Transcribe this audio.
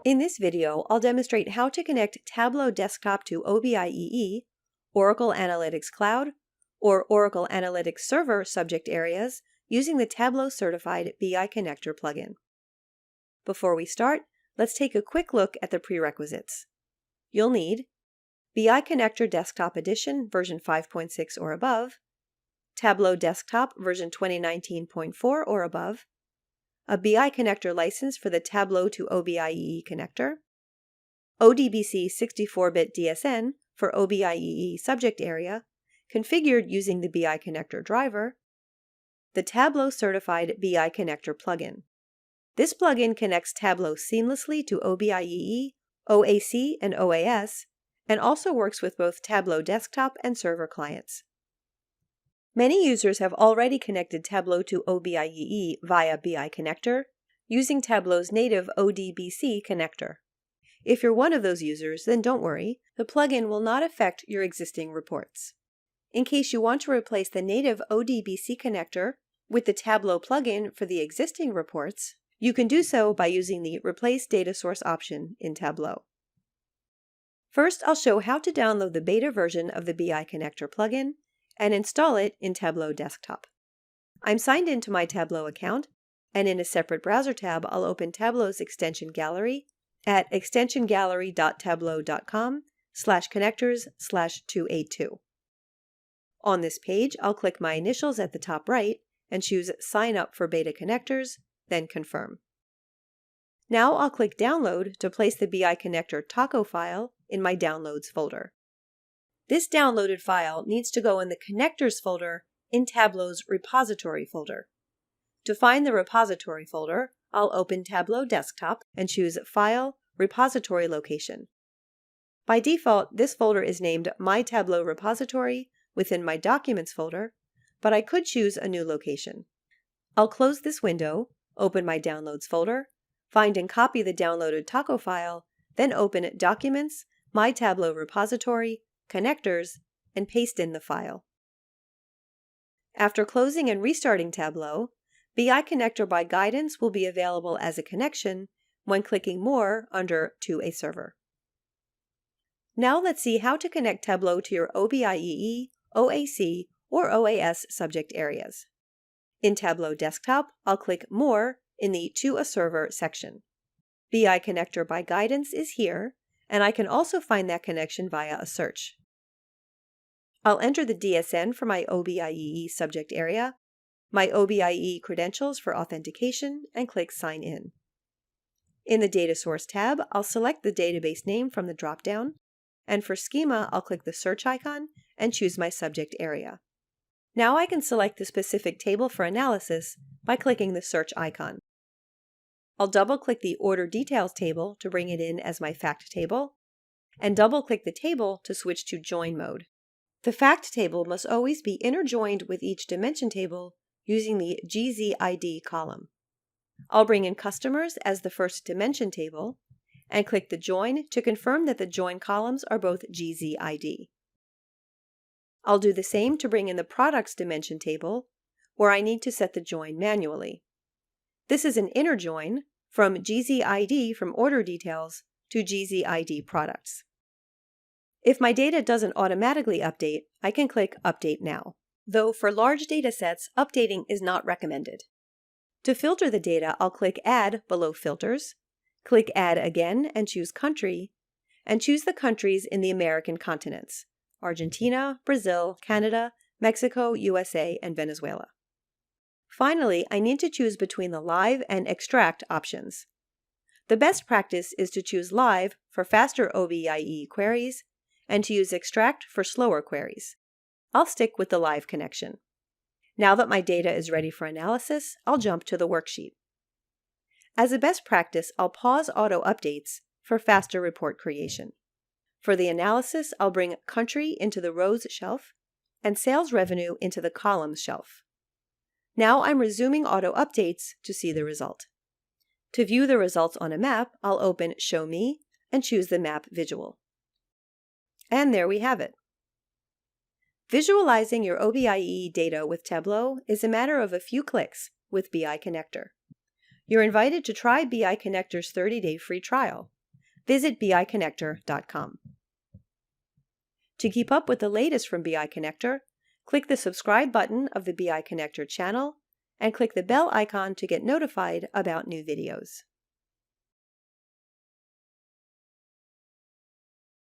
In this video, I'll demonstrate how to connect Tableau Desktop to OBIEE, Oracle Analytics Cloud, or Oracle Analytics Server subject areas using the Tableau Certified BI Connector plugin. Before we start, let's take a quick look at the prerequisites. You'll need BI Connector Desktop Edition version 5.6 or above, Tableau Desktop version 2019.4 or above, a BI Connector license for the Tableau to OBIEE connector, ODBC 64-bit DSN for OBIEE subject area, configured using the BI Connector driver, the Tableau Certified BI Connector plugin. This plugin connects Tableau seamlessly to OBIEE, OAC, and OAS, and also works with both Tableau desktop and server clients. Many users have already connected Tableau to OBIEE via BI Connector, using Tableau's native ODBC connector. If you're one of those users, then don't worry, the plugin will not affect your existing reports. In case you want to replace the native ODBC connector with the Tableau plugin for the existing reports, you can do so by using the Replace Data Source option in Tableau. First, I'll show how to download the beta version of the BI Connector plugin and install it in Tableau Desktop. I'm signed into my Tableau account, and in a separate browser tab, I'll open Tableau's extension gallery at extensiongallery.tableau.com/connectors/282. On this page, I'll click my initials at the top right and choose Sign Up for Beta Connectors, then Confirm. Now I'll click Download to place the BI Connector taco file in my Downloads folder. This downloaded file needs to go in the Connectors folder in Tableau's Repository folder. To find the Repository folder, I'll open Tableau Desktop and choose File, Repository Location. By default, this folder is named My Tableau Repository within my Documents folder, but I could choose a new location. I'll close this window, open my Downloads folder, find and copy the downloaded taco file, then open Documents, My Tableau Repository, Connectors, and paste in the file. After closing and restarting Tableau, BI Connector by Guidance will be available as a connection when clicking More under To a Server. Now let's see how to connect Tableau to your OBIEE, OAC, or OAS subject areas. In Tableau Desktop, I'll click More in the To a Server section. BI Connector by Guidance is here, and I can also find that connection via a search. I'll enter the DSN for my OBIEE subject area, my OBIEE credentials for authentication, and click Sign In. In the Data Source tab, I'll select the database name from the drop-down, and for schema, I'll click the search icon and choose my subject area. Now I can select the specific table for analysis by clicking the search icon. I'll double-click the Order Details table to bring it in as my fact table, and double-click the table to switch to Join mode. The fact table must always be interjoined with each dimension table using the GZID column. I'll bring in Customers as the first dimension table, and click the Join to confirm that the join columns are both GZID. I'll do the same to bring in the Products dimension table, where I need to set the join manually. This is an inner join from GZID from Order Details to GZID Products. If my data doesn't automatically update, I can click Update Now, though for large datasets, updating is not recommended. To filter the data, I'll click Add below Filters, click Add again and choose Country, and choose the countries in the American continents: Argentina, Brazil, Canada, Mexico, USA, and Venezuela. Finally, I need to choose between the Live and Extract options. The best practice is to choose Live for faster OBIEE queries and to use Extract for slower queries. I'll stick with the Live connection. Now that my data is ready for analysis, I'll jump to the worksheet. As a best practice, I'll pause auto updates for faster report creation. For the analysis, I'll bring Country into the Rows shelf and Sales Revenue into the Columns shelf. Now I'm resuming auto updates to see the result. To view the results on a map, I'll open Show Me and choose the map visual. And there we have it. Visualizing your OBIEE data with Tableau is a matter of a few clicks with BI Connector. You're invited to try BI Connector's 30-day free trial. visit biconnector.com. To keep up with the latest from BI Connector, click the subscribe button of the BI Connector channel and click the bell icon to get notified about new videos.